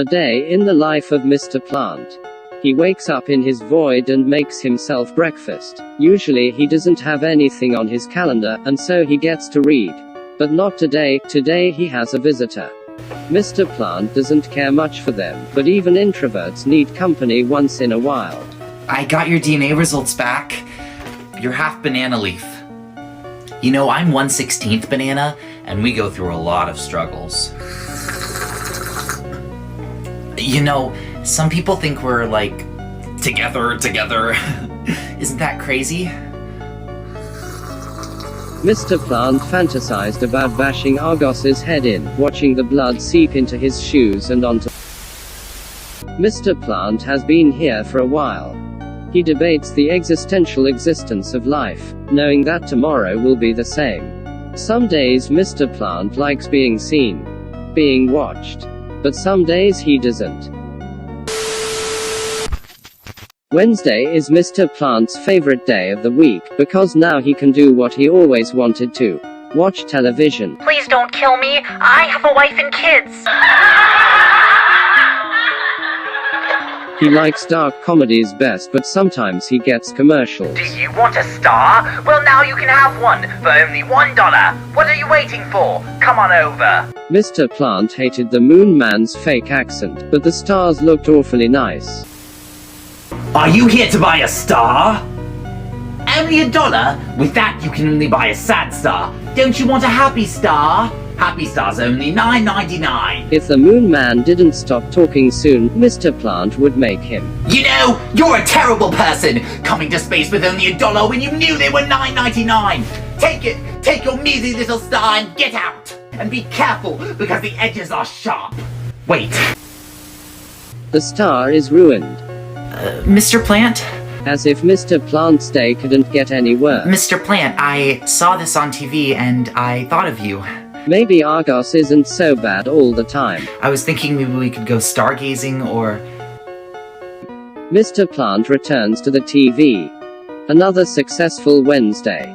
A day in the life of Mr. Plant. He wakes up in his void and makes himself breakfast. Usually he doesn't have anything on his calendar, and so he gets to read. But not today. Today he has a visitor. Mr. Plant doesn't care much for them, but even introverts need company once in a while. I got your DNA results back. You're half banana leaf. You know, I'm 1/16 banana, and we go through a lot of struggles. You know, some people think we're, like, together. Isn't that crazy? Mr. Plant fantasized about bashing Argos's head in, watching the blood seep into his shoes and onto. Mr. Plant has been here for a while. He debates the existential existence of life, knowing that tomorrow will be the same. Some days Mr. Plant likes being seen, being watched. But some days he doesn't. Wednesday is Mr. Plant's favorite day of the week, because now he can do what he always wanted to. Watch television. Please don't kill me. I have a wife and kids. He likes dark comedies best, but sometimes he gets commercials. Do you want a star? Well, now you can have one for only $1. What are you waiting for? Come on over. Mr. Plant hated the Moon Man's fake accent, but the stars looked awfully nice. Are you here to buy a star? Only $1? With that, you can only buy a sad star. Don't you want a happy star? Happy star's only $9.99. If the Moon Man didn't stop talking soon, Mr. Plant would make him. You know, you're a terrible person, coming to space with only $1 when you knew they were $9.99. Take it, take your measly little star and get out. And be careful, because the edges are sharp. Wait. The star is ruined. Mr. Plant? As if Mr. Plant's day couldn't get any worse. Mr. Plant, I saw this on TV and I thought of you. Maybe Argos isn't so bad all the time. I was thinking maybe we could go stargazing or... Mr. Plant returns to the TV. Another successful Wednesday.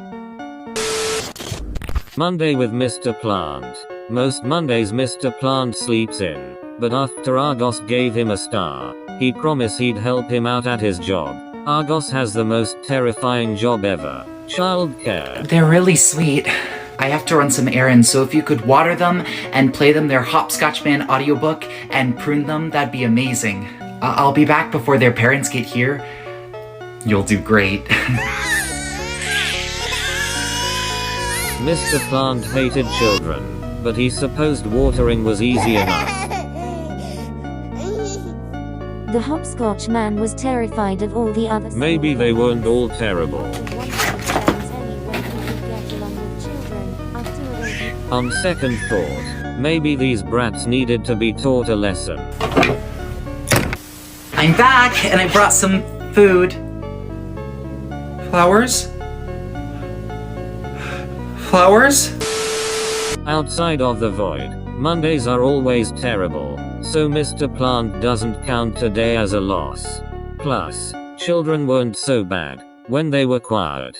Monday with Mr. Plant. Most Mondays Mr. Plant sleeps in, but after Argos gave him a star, he promised he'd help him out at his job. Argos has the most terrifying job ever. Childcare. They're really sweet. I have to run some errands, so if you could water them and play them their Hopscotch Man audiobook and prune them, that'd be amazing. I'll be back before their parents get here. You'll do great. Mr. Plant hated children, but he supposed watering was easy enough. The Hopscotch Man was terrified of all the others. Maybe they weren't all terrible. On second thought, maybe these brats needed to be taught a lesson. I'm back, and I brought some food. Flowers? Flowers? Outside of the void, Mondays are always terrible, so Mr. Plant doesn't count today as a loss. Plus, children weren't so bad when they were quiet.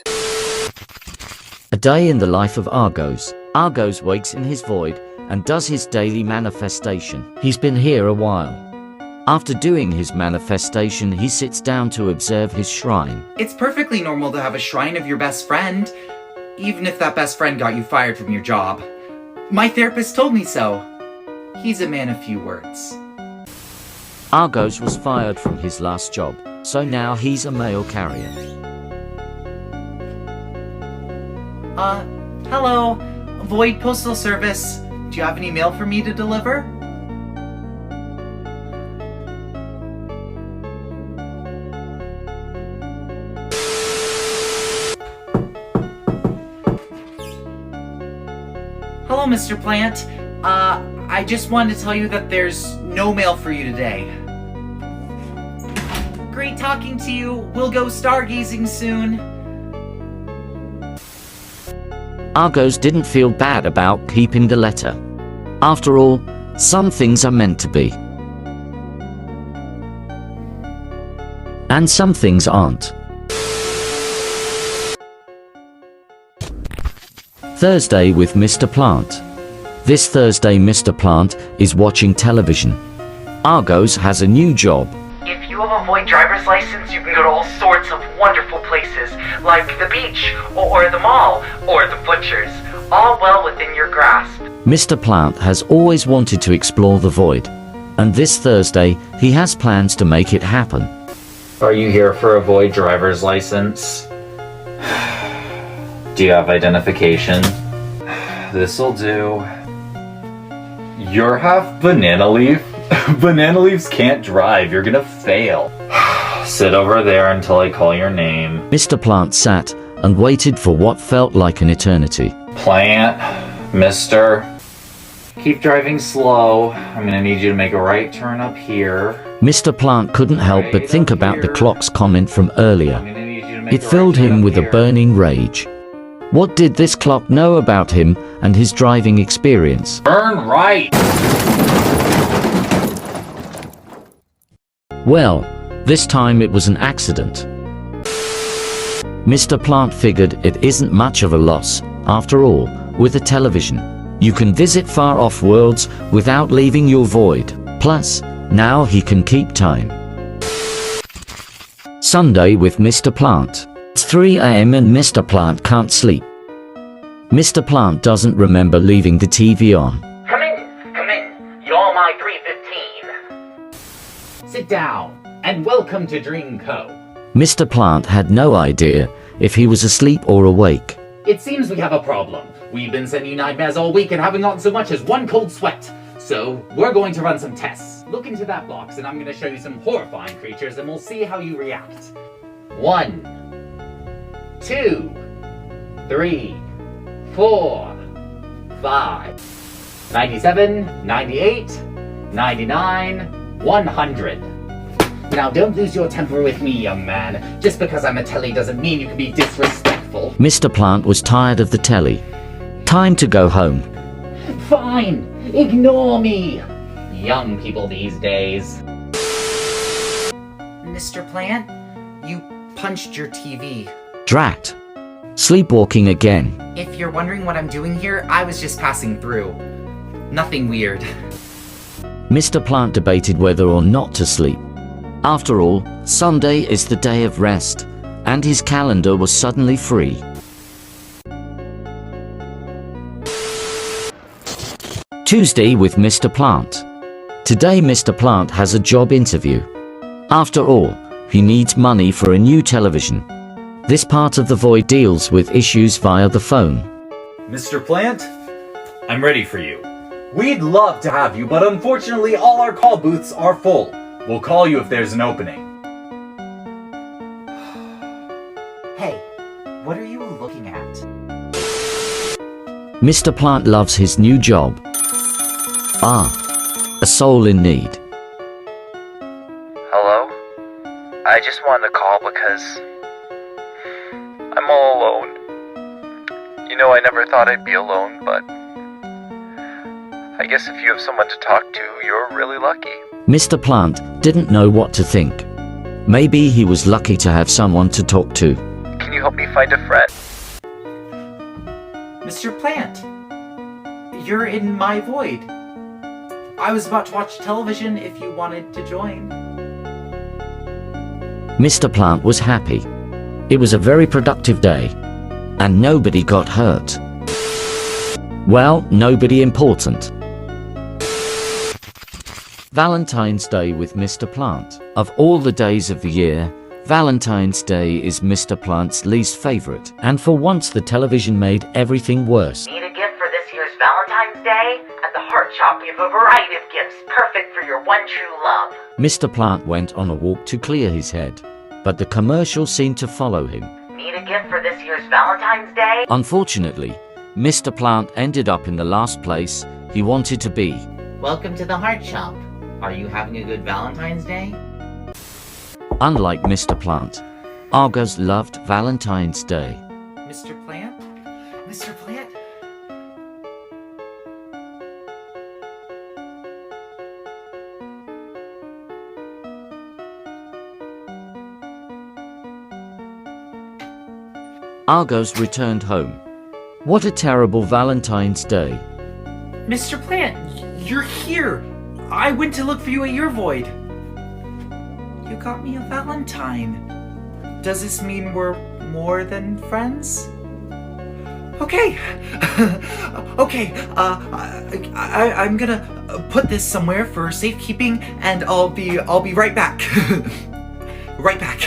A day in the life of Argos. Argos wakes in his void and does his daily manifestation. He's been here a while. After doing his manifestation, he sits down to observe his shrine. It's perfectly normal to have a shrine of your best friend, even if that best friend got you fired from your job. My therapist told me so. He's a man of few words. Argos was fired from his last job, so now he's a mail carrier. Hello. Void Postal Service. Do you have any mail for me to deliver? Hello, Mr. Plant. I just wanted to tell you that there's no mail for you today. Great talking to you. We'll go stargazing soon. Argos didn't feel bad about keeping the letter. After all, some things are meant to be. And some things aren't. Thursday with Mr. Plant. This Thursday Mr. Plant is watching television. Argos has a new job. If you have a Void driver's license, you can go to all sorts of wonderful places, like the beach, or the mall, or the butcher's, all well within your grasp. Mr. Plant has always wanted to explore the void, and this Thursday he has plans to make it happen. Are you here for a Void driver's license? Do you have identification? This'll do. You're half banana leaf? Banana leaves can't drive, you're gonna fail. Sit over there until I call your name. Mr. Plant sat and waited for what felt like an eternity. Plant, mister. Keep driving slow. I'm gonna need you to make a right turn up here. Mr. Plant couldn't help but think about the clock's comment from earlier. I'm gonna need you to make It a filled right turn him up with a here. burning rage. What did this clock know about him and his driving experience? Burn right! Well, this time it was an accident. Mr. Plant figured it isn't much of a loss. After all, with a television, you can visit far-off worlds without leaving your void. Plus, now he can keep time. Sunday with Mr. Plant. It's 3 a.m. and Mr. Plant can't sleep. Mr. Plant doesn't remember leaving the TV on. Come in. You're my 315. Sit down, and welcome to Dream Co. Mr. Plant had no idea if he was asleep or awake. It seems we have a problem. We've been sending you nightmares all week and haven't gotten so much as one cold sweat. So, we're going to run some tests. Look into that box and I'm going to show you some horrifying creatures and we'll see how you react. 1, 2, 3, 4, 5, 97, 98, 99, 100. Now don't lose your temper with me, young man. Just because I'm a telly doesn't mean you can be disrespectful. Mr. Plant was tired of the telly. Time to go home. Fine, ignore me. Young people these days. Mr. Plant, you punched your TV. Drat. Sleepwalking again. If you're wondering what I'm doing here, I was just passing through. Nothing weird. Mr. Plant debated whether or not to sleep. After all, Sunday is the day of rest, and his calendar was suddenly free. Tuesday with Mr. Plant. Today Mr. Plant has a job interview. After all, he needs money for a new television. This part of the void deals with issues via the phone. Mr. Plant, I'm ready for you. We'd love to have you, but unfortunately all our call booths are full. We'll call you if there's an opening. Hey, what are you looking at? Mr. Plant loves his new job. A soul in need. Hello? I just wanted to call because I'm all alone. You know, I never thought I'd be alone, but I guess if you have someone to talk to, you're really lucky. Mr. Plant didn't know what to think. Maybe he was lucky to have someone to talk to. Can you help me find a friend? Mr. Plant, you're in my void. I was about to watch television if you wanted to join. Mr. Plant was happy. It was a very productive day, and nobody got hurt. Well, nobody important. Valentine's Day with Mr. Plant. Of all the days of the year, Valentine's Day is Mr. Plant's least favorite, and for once the television made everything worse. Need a gift for this year's Valentine's Day? At the Heart Shop, we have a variety of gifts perfect for your one true love. Mr. Plant went on a walk to clear his head, but the commercial seemed to follow him. Need a gift for this year's Valentine's Day? Unfortunately, Mr. Plant ended up in the last place he wanted to be. Welcome to the Heart Shop. Are you having a good Valentine's Day? Unlike Mr. Plant, Argos loved Valentine's Day. Mr. Plant? Mr. Plant? Argos returned home. What a terrible Valentine's Day. Mr. Plant, you're here. I went to look for you at your void. You got me a Valentine. Does this mean we're more than friends? Okay. Okay. I'm gonna put this somewhere for safekeeping, and I'll be right back. Right back.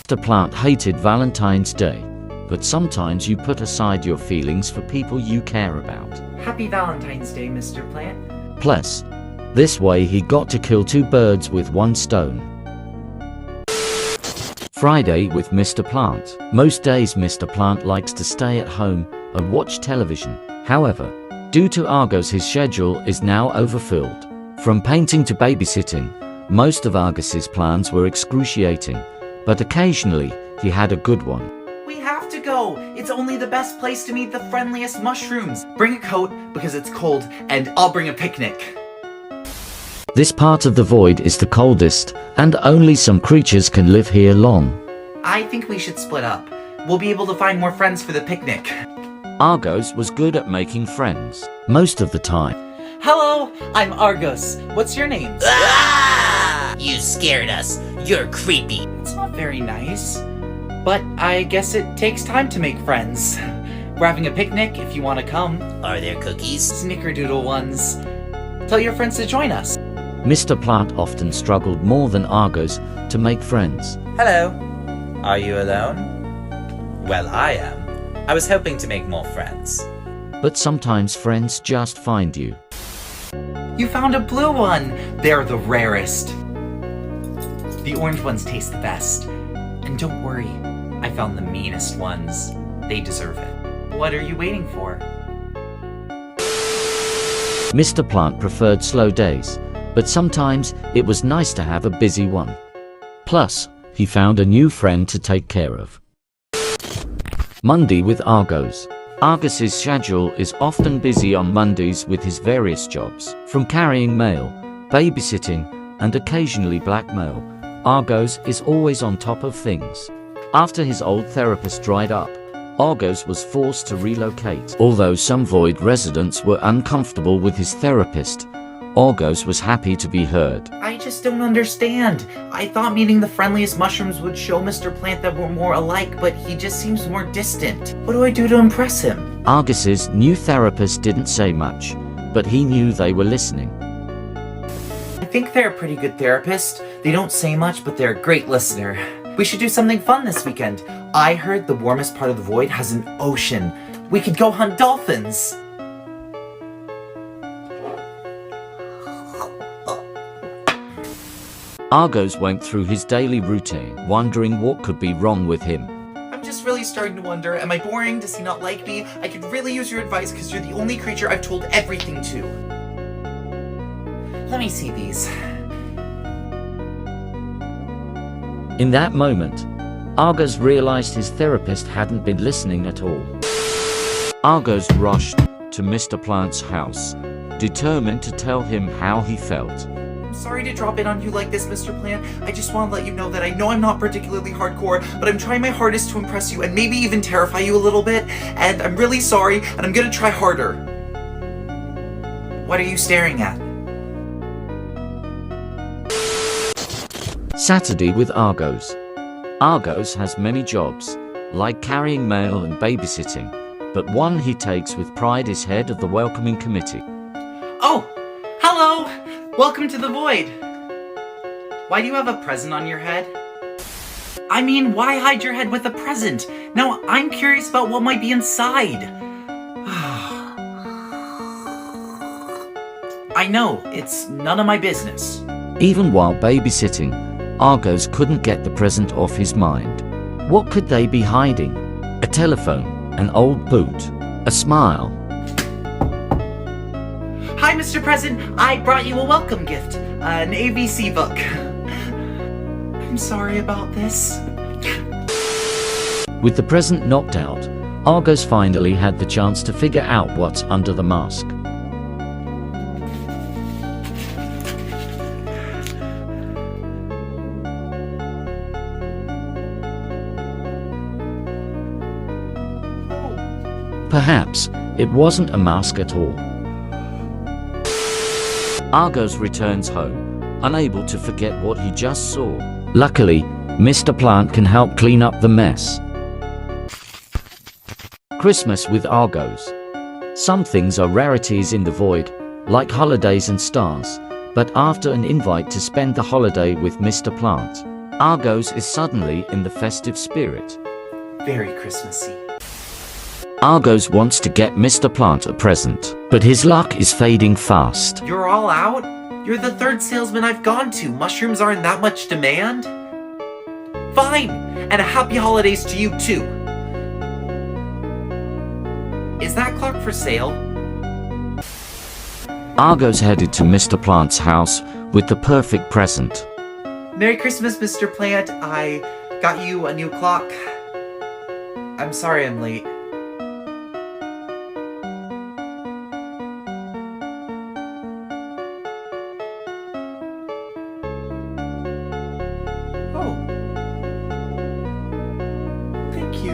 Mr. Plant hated Valentine's Day, but sometimes you put aside your feelings for people you care about. Happy Valentine's Day, Mr. Plant. Plus, this way he got to kill 2 birds with 1 stone. Friday with Mr. Plant. Most days Mr. Plant likes to stay at home and watch television. However, due to Argos, his schedule is now overfilled. From painting to babysitting, most of Argus's plans were excruciating, but occasionally he had a good one. We have to go. It's only the best place to meet the friendliest mushrooms. Bring a coat because it's cold, and I'll bring a picnic. This part of the void is the coldest, and only some creatures can live here long. I think we should split up. We'll be able to find more friends for the picnic. Argos was good at making friends, most of the time. Hello, I'm Argos. What's your name? Ah! You scared us. You're creepy. It's not very nice, but I guess it takes time to make friends. We're having a picnic if you want to come. Are there cookies? Snickerdoodle ones. Tell your friends to join us. Mr. Plant often struggled more than Argos to make friends. Hello. Are you alone? Well, I am. I was hoping to make more friends. But sometimes friends just find you. You found a blue one. They're the rarest. The orange ones taste the best. And don't worry, I found the meanest ones. They deserve it. What are you waiting for? Mr. Plant preferred slow days, but sometimes it was nice to have a busy one. Plus, he found a new friend to take care of. Monday with Argos. Argus's schedule is often busy on Mondays with his various jobs, from carrying mail, babysitting, and occasionally blackmail. Argos is always on top of things. After his old therapist dried up, Argos was forced to relocate. Although some void residents were uncomfortable with his therapist, Argos was happy to be heard. I just don't understand. I thought meeting the friendliest mushrooms would show Mr. Plant that we're more alike, but he just seems more distant. What do I do to impress him? Argus's new therapist didn't say much, but he knew they were listening. I think they're a pretty good therapist. They don't say much, but they're a great listener. We should do something fun this weekend. I heard the warmest part of the void has an ocean. We could go hunt dolphins. Argos went through his daily routine, wondering what could be wrong with him. I'm just really starting to wonder, am I boring? Does he not like me? I could really use your advice because you're the only creature I've told everything to. Let me see these. In that moment, Argos realized his therapist hadn't been listening at all. Argos rushed to Mr. Plant's house, determined to tell him how he felt. I'm sorry to drop in on you like this, Mr. Plant. I just want to let you know that I know I'm not particularly hardcore, but I'm trying my hardest to impress you and maybe even terrify you a little bit, and I'm really sorry, and I'm gonna try harder. What are you staring at? Saturday with Argos. Argos has many jobs, like carrying mail and babysitting, but one he takes with pride is head of the welcoming committee. Oh! Hello! Welcome to the void! Why do you have a present on your head? I mean, why hide your head with a present? Now, I'm curious about what might be inside. I know, it's none of my business. Even while babysitting, Argos couldn't get the present off his mind. What could they be hiding? A telephone, an old boot, a smile. Hi, Mr. President. I brought you a welcome gift, an ABC book. I'm sorry about this. With the present knocked out, Argos finally had the chance to figure out what's under the mask. Perhaps it wasn't a mask at all. Argos returns home, unable to forget what he just saw. Luckily, Mr. Plant can help clean up the mess. Christmas with Argos. Some things are rarities in the void, like holidays and stars, but after an invite to spend the holiday with Mr. Plant, Argos is suddenly in the festive spirit. Very Christmassy. Argos wants to get Mr. Plant a present, but his luck is fading fast. You're all out? You're the third salesman I've gone to. Mushrooms aren't that much demand? Fine! And a happy holidays to you too. Is that clock for sale? Argos headed to Mr. Plant's house with the perfect present. Merry Christmas, Mr. Plant. I got you a new clock. I'm sorry I'm late. Oh. Thank you.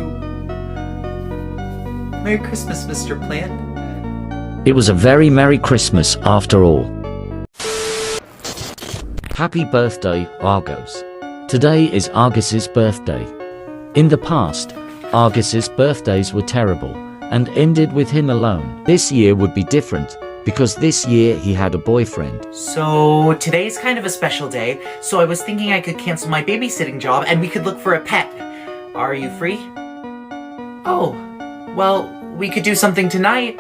Merry Christmas, Mr. Plant. It was a very Merry Christmas after all. Happy birthday, Argos. Today is Argus's birthday. In the past, Argus's birthdays were terrible and ended with him alone. This year would be different because this year he had a boyfriend. So today's kind of a special day, so I was thinking I could cancel my babysitting job and we could look for a pet. Are you free? Oh, well, we could do something tonight.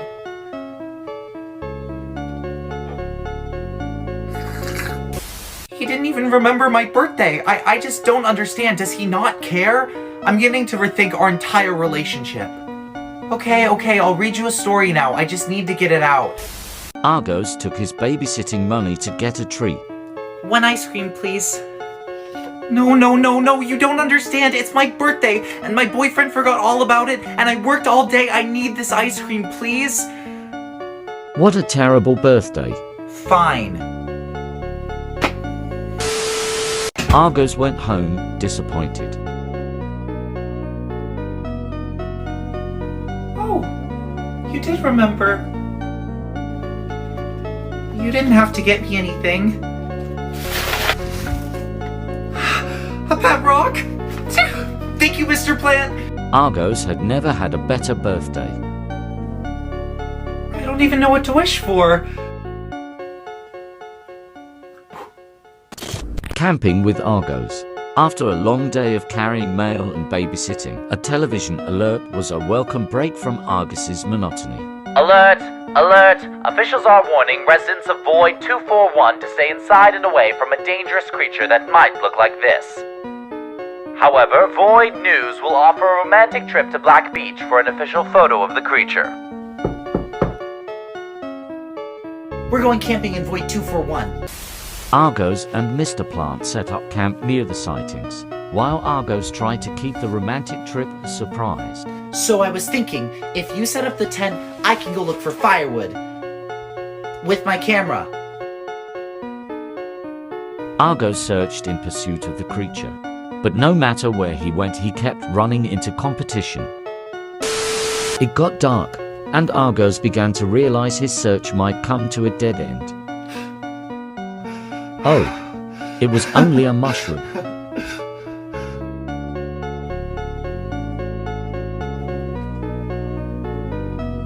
He didn't even remember my birthday. I just don't understand. Does he not care? I'm getting to rethink our entire relationship. Okay, I'll read you a story now. I just need to get it out. Argos took his babysitting money to get a treat. One ice cream, please. No, you don't understand. It's my birthday, and my boyfriend forgot all about it, and I worked all day. I need this ice cream, please. What a terrible birthday. Fine. Argos went home disappointed. Oh, you did remember. You didn't have to get me anything. A pet rock? Thank you, Mr. Plant. Argos had never had a better birthday. I don't even know what to wish for. Camping with Argos. After a long day of carrying mail and babysitting, a television alert was a welcome break from Argus's monotony. Alert! Alert! Officials are warning residents of Void 241 to stay inside and away from a dangerous creature that might look like this. However, Void News will offer a romantic trip to Black Beach for an official photo of the creature. We're going camping in Void 241. Argos and Mr. Plant set up camp near the sightings, while Argos tried to keep the romantic trip a surprise. So I was thinking, if you set up the tent, I can go look for firewood. With my camera. Argos searched in pursuit of the creature, but no matter where he went, he kept running into competition. It got dark, and Argos began to realize his search might come to a dead end. Oh, it was only a mushroom.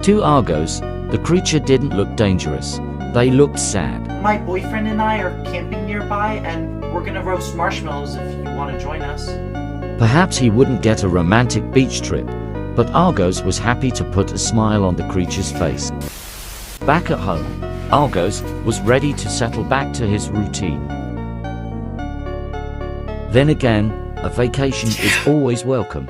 To Argos, the creature didn't look dangerous. They looked sad. My boyfriend and I are camping nearby, and we're gonna roast marshmallows if you want to join us. Perhaps he wouldn't get a romantic beach trip, but Argos was happy to put a smile on the creature's face. Back at home, Argos was ready to settle back to his routine. Then again, a vacation is always welcome.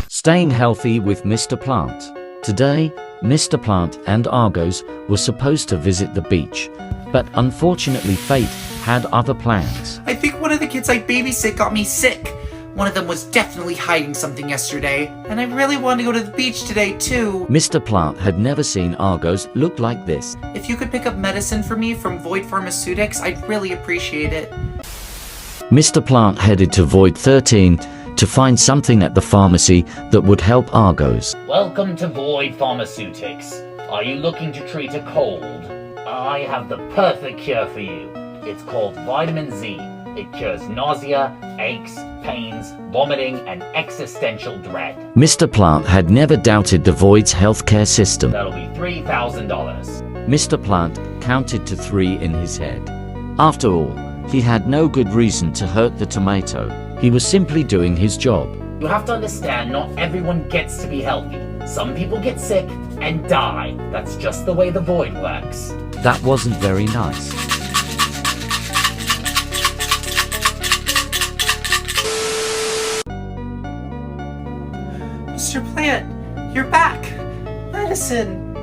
Staying healthy with Mr. Plant. Today, Mr. Plant and Argos were supposed to visit the beach, but unfortunately fate had other plans. I think one of the kids I babysit got me sick. One of them was definitely hiding something yesterday, and I really want to go to the beach today too. Mr. Plant had never seen Argos look like this. If you could pick up medicine for me from Void Pharmaceutics, I'd really appreciate it. Mr. Plant headed to Void 13 to find something at the pharmacy that would help Argos. Welcome to Void Pharmaceutics. Are you looking to treat a cold? I have the perfect cure for you. It's called vitamin Z. It cures nausea, aches, pains, vomiting, and existential dread. Mr. Plant had never doubted the Void's healthcare system. That'll be $3,000. Mr. Plant counted to 3 in his head. After all, he had no good reason to hurt the tomato. He was simply doing his job. You have to understand, not everyone gets to be healthy. Some people get sick and die. That's just the way the Void works. That wasn't very nice. Mr. Plant, you're back! Medicine!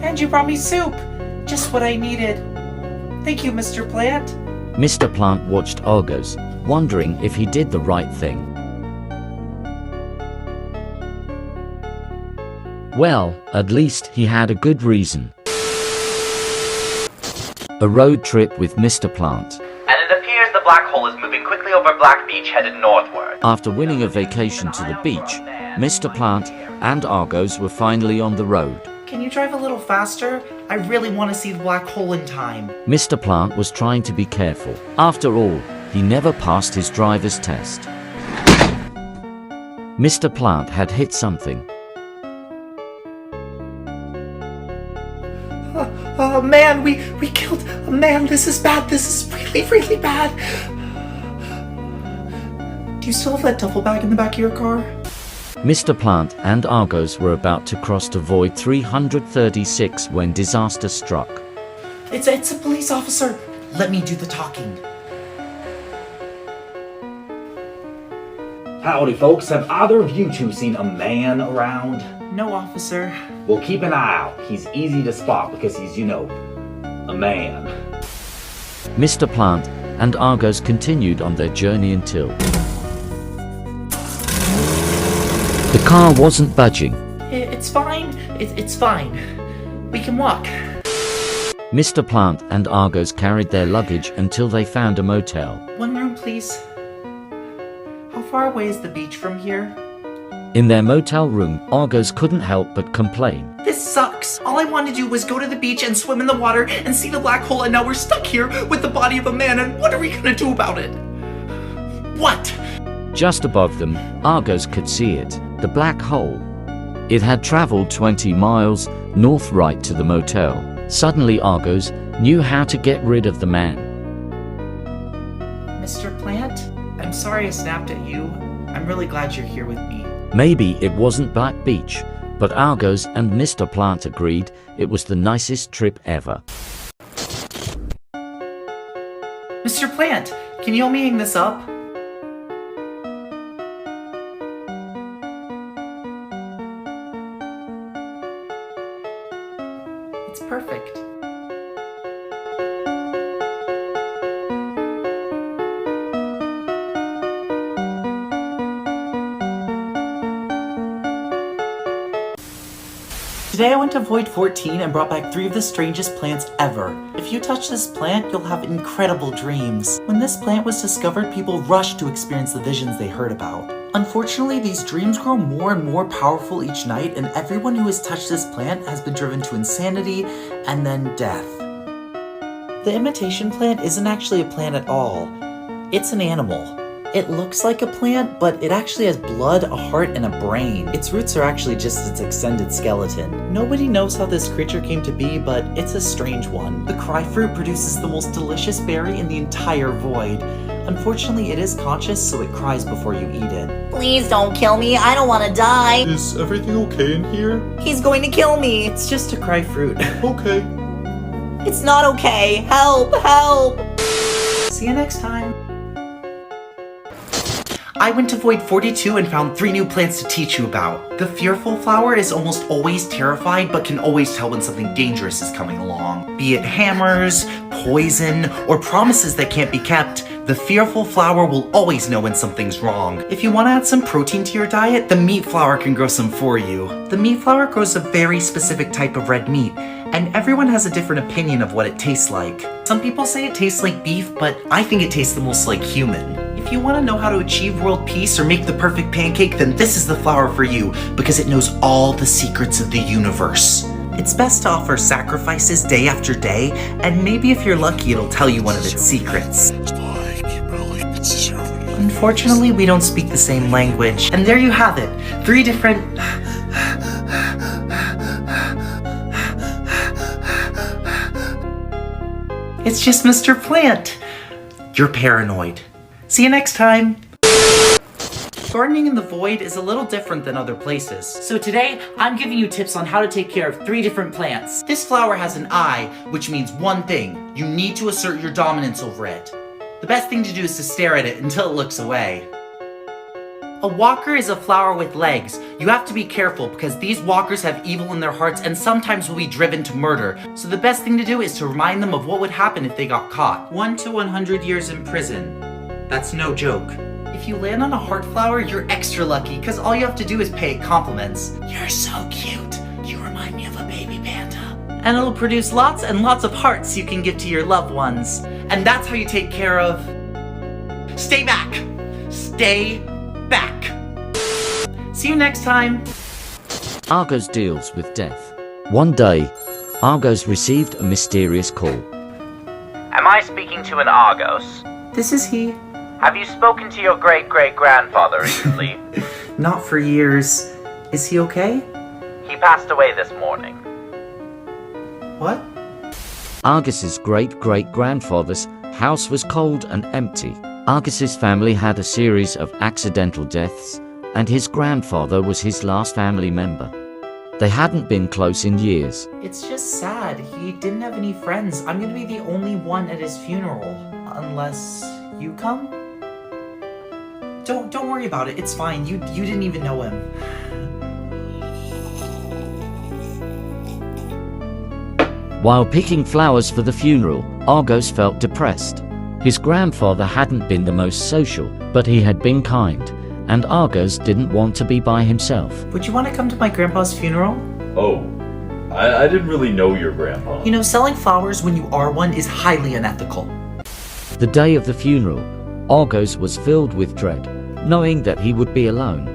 And you brought me soup! Just what I needed. Thank you, Mr. Plant. Mr. Plant watched Argos, wondering if he did the right thing. Well, at least he had a good reason. A road trip with Mr. Plant. And it appears the black hole is moving quickly over Black Beach, headed northward. After winning a vacation to the beach, Mr. Plant and Argos were finally on the road. Can you drive a little faster? I really want to see the black hole in time. Mr. Plant was trying to be careful. After all, he never passed his driver's test. Mr. Plant had hit something. Oh man, we killed a man. This is bad. This is really, really bad. Do you still have that duffel bag in the back of your car? Mr. Plant and Argos were about to cross to Void 336 when disaster struck. It's a police officer. Let me do the talking. Howdy, folks. Have either of you two seen a man around? No, officer. Well, keep an eye out. He's easy to spot because he's, a man. Mr. Plant and Argos continued on their journey until the car wasn't budging. It's fine. It's fine. We can walk. Mr. Plant and Argos carried their luggage until they found a motel. One room, please. How far away is the beach from here? In their motel room, Argos couldn't help but complain. This sucks. All I wanted to do was go to the beach and swim in the water and see the black hole, and now we're stuck here with the body of a man, and what are we gonna do about it? What? Just above them, Argos could see it, the black hole. It had traveled 20 miles north right to the motel. Suddenly Argos knew how to get rid of the man. Mr. Plant, I'm sorry I snapped at you. I'm really glad you're here with me. Maybe it wasn't Black Beach, but Argos and Mr. Plant agreed it was the nicest trip ever. Mr. Plant, can you help me hang this up? It's perfect. Today I went to Void 14 and brought back 3 of the strangest plants ever. If you touch this plant, you'll have incredible dreams. When this plant was discovered, people rushed to experience the visions they heard about. Unfortunately, these dreams grow more and more powerful each night, and everyone who has touched this plant has been driven to insanity and then death. The imitation plant isn't actually a plant at all. It's an animal. It looks like a plant, but it actually has blood, a heart, and a brain. Its roots are actually just its extended skeleton. Nobody knows how this creature came to be, but it's a strange one. The cry fruit produces the most delicious berry in the entire void. Unfortunately, it is conscious, so it cries before you eat it. Please don't kill me, I don't want to die. Is everything okay in here? He's going to kill me. It's just a cry fruit. Okay. It's not okay. Help, help. See you next time. I went to Void 42 and found 3 new plants to teach you about. The fearful flower is almost always terrified, but can always tell when something dangerous is coming along. Be it hammers, poison, or promises that can't be kept, the fearful flower will always know when something's wrong. If you want to add some protein to your diet, the meat flower can grow some for you. The meat flower grows a very specific type of red meat, and everyone has a different opinion of what it tastes like. Some people say it tastes like beef, but I think it tastes the most like human. If you want to know how to achieve world peace or make the perfect pancake, then this is the flower for you, because it knows all the secrets of the universe. It's best to offer sacrifices day after day, and maybe if you're lucky it'll tell you one of its secrets. Unfortunately, we don't speak the same language, and there you have it. 3 different... It's just Mr. Plant. You're paranoid. See you next time. Gardening in the void is a little different than other places. So today, I'm giving you tips on how to take care of 3 different plants. This flower has an eye, which means one thing. You need to assert your dominance over it. The best thing to do is to stare at it until it looks away. A walker is a flower with legs. You have to be careful because these walkers have evil in their hearts and sometimes will be driven to murder. So the best thing to do is to remind them of what would happen if they got caught. 1 to 100 years in prison. That's no joke. If you land on a heart flower, you're extra lucky because all you have to do is pay it compliments. You're so cute. You remind me of a baby panda. And it'll produce lots and lots of hearts you can give to your loved ones. And that's how you take care of... Stay back! Stay back! See you next time! Argos deals with death. One day, Argos received a mysterious call. Am I speaking to an Argos? This is he. Have you spoken to your great-great-grandfather recently? Not for years. Is he okay? He passed away this morning. What? Argus's great-great-grandfather's house was cold and empty. Argus's family had a series of accidental deaths, and his grandfather was his last family member. They hadn't been close in years. It's just sad. He didn't have any friends. I'm gonna be the only one at his funeral. Unless you come? Don't worry about it. It's fine. You didn't even know him. While picking flowers for the funeral, Argos felt depressed. His grandfather hadn't been the most social, but he had been kind, and Argos didn't want to be by himself. Would you want to come to my grandpa's funeral? Oh, I didn't really know your grandpa. You know, selling flowers when you are one is highly unethical. The day of the funeral, Argos was filled with dread, knowing that he would be alone.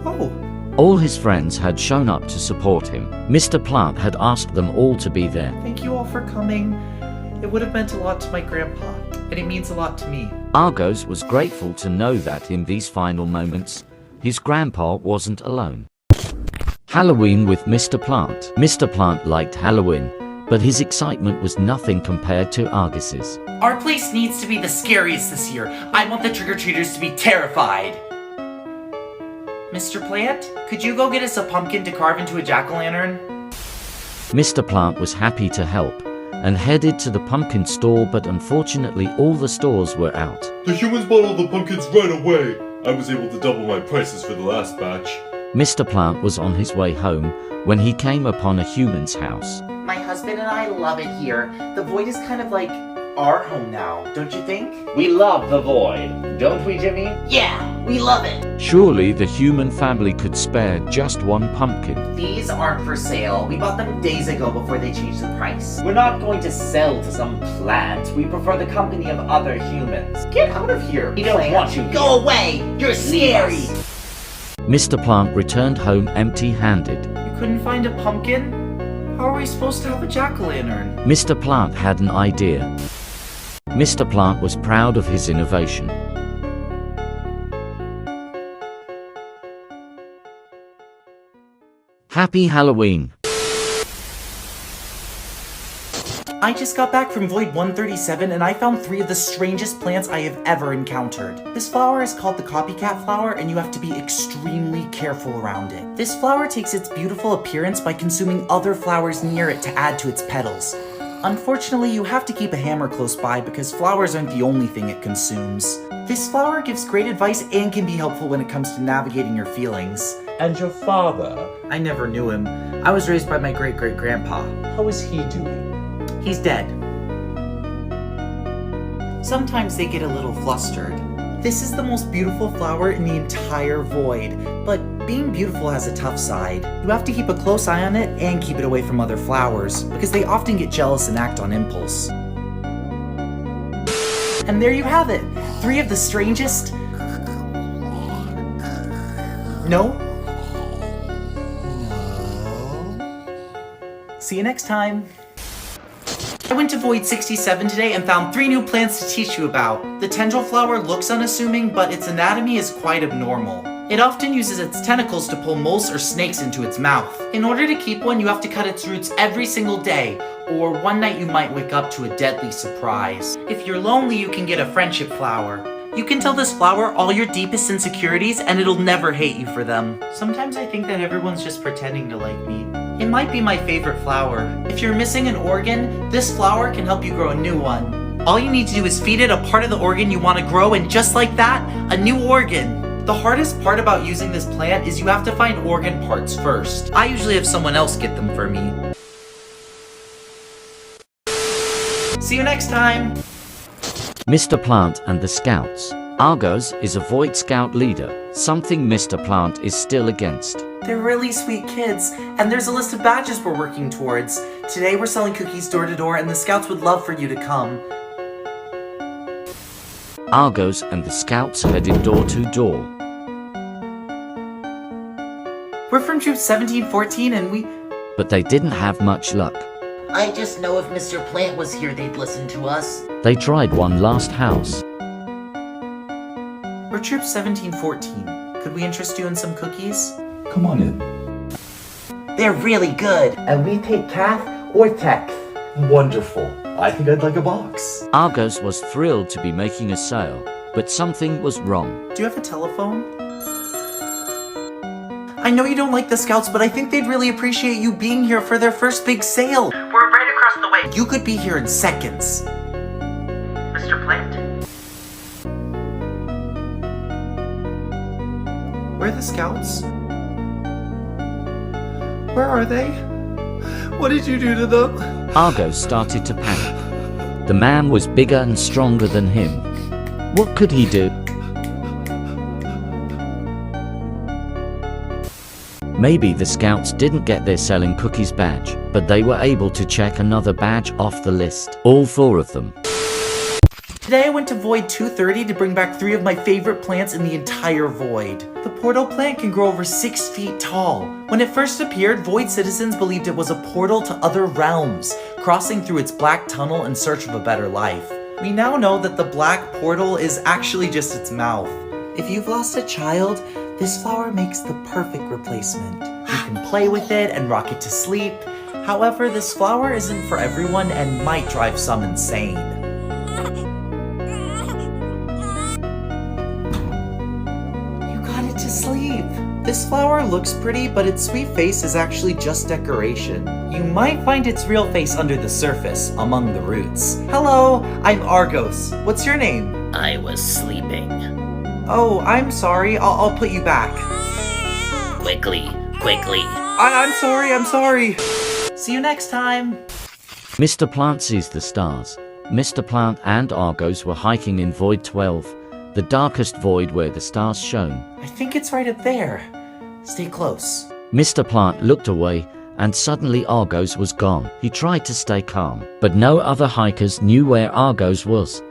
Oh. All his friends had shown up to support him. Mr. Plant had asked them all to be there. Thank you all for coming. It would have meant a lot to my grandpa, and it means a lot to me. Argos was grateful to know that in these final moments, his grandpa wasn't alone. Halloween with Mr. Plant. Mr. Plant liked Halloween, but his excitement was nothing compared to Argus's. Our place needs to be the scariest this year. I want the trick-or-treaters to be terrified. Mr. Plant, could you go get us a pumpkin to carve into a jack-o'-lantern? Mr. Plant was happy to help and headed to the pumpkin store, but unfortunately all the stores were out. The humans bought all the pumpkins right away. I was able to double my prices for the last batch. Mr. Plant was on his way home when he came upon a human's house. My husband and I love it here. The void is kind of like our home now, don't you think? We love the void, don't we, Jimmy? Yeah, we love it. Surely the human family could spare just one pumpkin. These aren't for sale. We bought them days ago before they changed the price. We're not going to sell to some plant. We prefer the company of other humans. Get out of here. We don't want you here. Go away. You're scary. Mr. Plant returned home empty-handed. You couldn't find a pumpkin? How are we supposed to have a jack-o'-lantern? Mr. Plant had an idea. Mr. Plant was proud of his innovation. Happy Halloween! I just got back from Void 137 and I found 3 of the strangest plants I have ever encountered. This flower is called the copycat flower and you have to be extremely careful around it. This flower takes its beautiful appearance by consuming other flowers near it to add to its petals. Unfortunately, you have to keep a hammer close by because flowers aren't the only thing it consumes. This flower gives great advice and can be helpful when it comes to navigating your feelings. And your father? I never knew him. I was raised by my great-great-grandpa. How is he doing? He's dead. Sometimes they get a little flustered. This is the most beautiful flower in the entire void, but being beautiful has a tough side. You have to keep a close eye on it and keep it away from other flowers, because they often get jealous and act on impulse. And there you have it! 3 of the strangest... No? See you next time. I went to Void 67 today and found 3 new plants to teach you about. The tendril flower looks unassuming, but its anatomy is quite abnormal. It often uses its tentacles to pull moles or snakes into its mouth. In order to keep one, you have to cut its roots every single day, or one night you might wake up to a deadly surprise. If you're lonely, you can get a friendship flower. You can tell this flower all your deepest insecurities and it'll never hate you for them. Sometimes I think that everyone's just pretending to like me. It might be my favorite flower. If you're missing an organ, this flower can help you grow a new one. All you need to do is feed it a part of the organ you want to grow, and just like that, a new organ. The hardest part about using this plant is you have to find organ parts first. I usually have someone else get them for me. See you next time! Mr. Plant and the Scouts. Argos is a Void Scout leader, something Mr. Plant is still against. They're really sweet kids, and there's a list of badges we're working towards. Today we're selling cookies door to door, and the Scouts would love for you to come. Argos and the Scouts headed door to door. We're from Troop 1714 and But they didn't have much luck. I just know if Mr. Plant was here, they'd listen to us. They tried one last house. We're Troop 1714. Could we interest you in some cookies? Come on in. They're really good. And we take Kath or Tex. Wonderful. I think I'd like a box. Argos was thrilled to be making a sale, but something was wrong. Do you have a telephone? I know you don't like the Scouts, but I think they'd really appreciate you being here for their first big sale. We're right across the way. You could be here in seconds. Mr. Plant? Where are the Scouts? Where are they? What did you do to them? Argos started to panic. The man was bigger and stronger than him. What could he do? Maybe the Scouts didn't get their selling cookies badge, but they were able to check another badge off the list. All 4 of them. Today I went to Void 230 to bring back 3 of my favorite plants in the entire Void. The portal plant can grow over 6 feet tall. When it first appeared, Void citizens believed it was a portal to other realms, crossing through its black tunnel in search of a better life. We now know that the black portal is actually just its mouth. If you've lost a child, this flower makes the perfect replacement. You can play with it and rock it to sleep. However, this flower isn't for everyone and might drive some insane. You got it to sleep. This flower looks pretty, but its sweet face is actually just decoration. You might find its real face under the surface, among the roots. Hello, I'm Argos. What's your name? I was sleeping. Oh, I'm sorry. I'll put you back. Quickly. I'm sorry. See you next time. Mr. Plant sees the stars. Mr. Plant and Argos were hiking in Void 12, the darkest void where the stars shone. I think it's right up there. Stay close. Mr. Plant looked away, and suddenly Argos was gone. He tried to stay calm, but no other hikers knew where Argos was.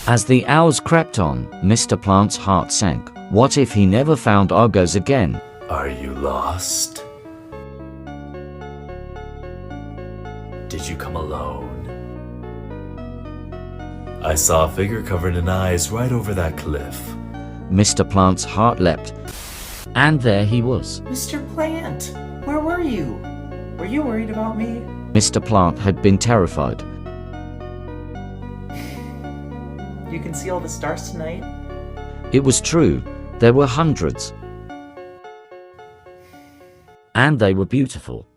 As the hours crept on, Mr. Plant's heart sank. What if he never found Argos again? Are you lost? Did you come alone? I saw a figure covered in eyes right over that cliff. Mr. Plant's heart leapt, and there he was. Mr. Plant, where were you? Were you worried about me? Mr. Plant had been terrified. You can see all the stars tonight? It was true. There were hundreds. And they were beautiful.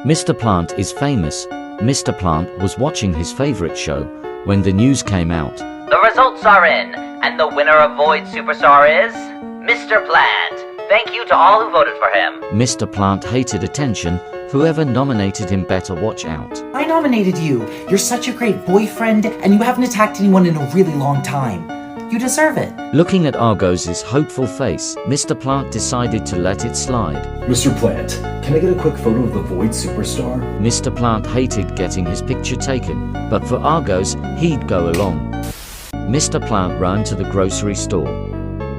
Mr. Plant is famous. Mr. Plant was watching his favorite show when the news came out. The results are in, and the winner of Void Superstar is Mr. Plant. Thank you to all who voted for him. Mr. Plant hated attention. Whoever nominated him better watch out. I nominated you. You're such a great boyfriend, and you haven't attacked anyone in a really long time. You deserve it. Looking at Argos' hopeful face, Mr. Plant decided to let it slide. Mr. Plant, can I get a quick photo of the Void Superstar? Mr. Plant hated getting his picture taken, but for Argos, he'd go along. Mr. Plant ran to the grocery store,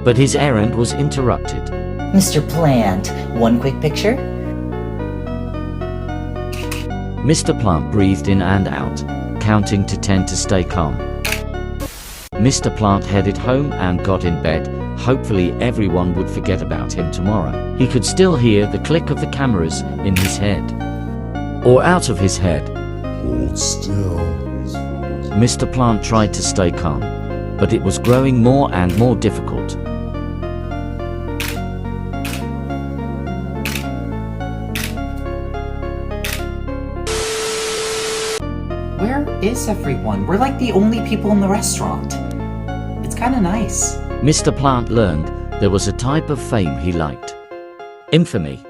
but his errand was interrupted. Mr. Plant, one quick picture? Mr. Plant breathed in and out, counting to 10 to stay calm. Mr. Plant headed home and got in bed. Hopefully everyone would forget about him tomorrow. He could still hear the click of the cameras in his head. Or out of his head. Hold still. Mr. Plant tried to stay calm, but it was growing more and more difficult. Where is everyone? We're like the only people in the restaurant. It's kinda nice. Mr. Plant learned there was a type of fame he liked. Infamy.